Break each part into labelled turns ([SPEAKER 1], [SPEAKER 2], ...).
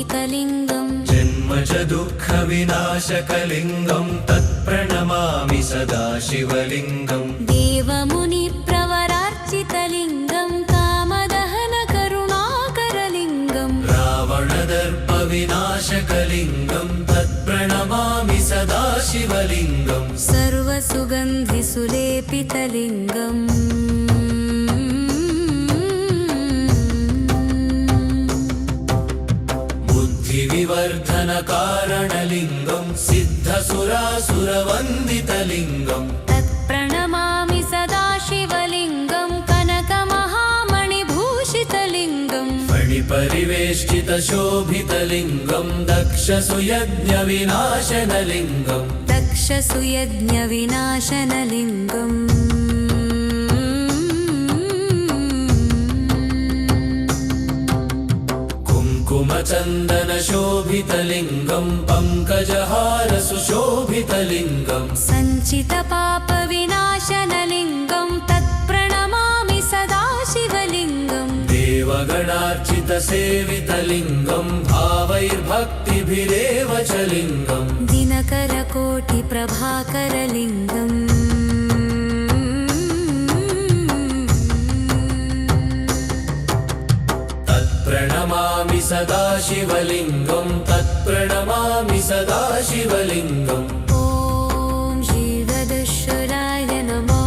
[SPEAKER 1] शोभितलिङ्गम्
[SPEAKER 2] जन्मज दुःखविनाशकलिङ्गं तत्प्रणमामि सदा शिवलिङ्गम्
[SPEAKER 1] देवमुनिप्रवरार्चितलिङ्गं कामदहनकरुणाकरलिङ्गम्
[SPEAKER 2] रावणदर्पविनाशकलिङ्गं तत्प्रणमामि सदा शिवलिङ्गम्
[SPEAKER 1] सर्वसुगन्धिसुलेपितलिङ्गम्
[SPEAKER 2] बुद्धिविवर्धनकारणलिङ्गं सिद्धसुरासुरवन्दितलिङ्गम्
[SPEAKER 1] तत्प्रणमामि सदा शिवलिङ्गं कनकमहामणिभूषितलिङ्गम्
[SPEAKER 2] फणिपरिवेष्टितशोभितलिङ्गं दक्षसुयज्ञविनाशनलिङ्गम्
[SPEAKER 1] दक्षसुयज्ञविनाशनलिङ्गम्
[SPEAKER 2] कुङ्कुमचन्दनशोभितलिङ्गं पङ्कजहारसुशोभितलिङ्गम्
[SPEAKER 1] सञ्चितपापविनाशनलिङ्गं तत्प्रणमामि सदा शिवलिङ्गम्
[SPEAKER 2] देवगणार्चितसेवितलिङ्गं भावैर्भक्तिभिरेव च लिङ्गम्
[SPEAKER 1] दिनकरकोटिप्रभाकरलिङ्गम्
[SPEAKER 2] तत्प्रणमामि सदा शिवलिङ्गं तत्प्रणमामि सदा शिवलिङ्गम्
[SPEAKER 1] ॐ श्रीवदेश्वराय नमः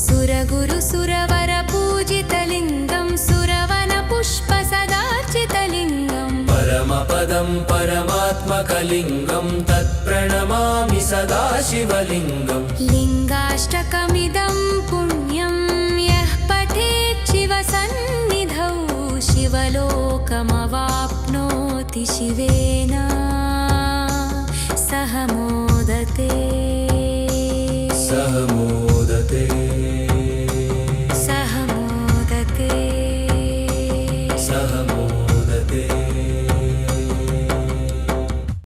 [SPEAKER 1] सुरगुरुसुरवरपूजितलिङ्गं सुरवनपुष्पसदार्चितलिङ्गम्
[SPEAKER 2] परमपदं परमात्मकलिङ्गं तत्प्रणमामि सदा शिवलिङ्गम्
[SPEAKER 1] लिङ्गाष्टकमिदं पुण्यं यः पठेत् शिवसन्निधौ शिवलोकमवाप्नोति शिवेन सह मोदते।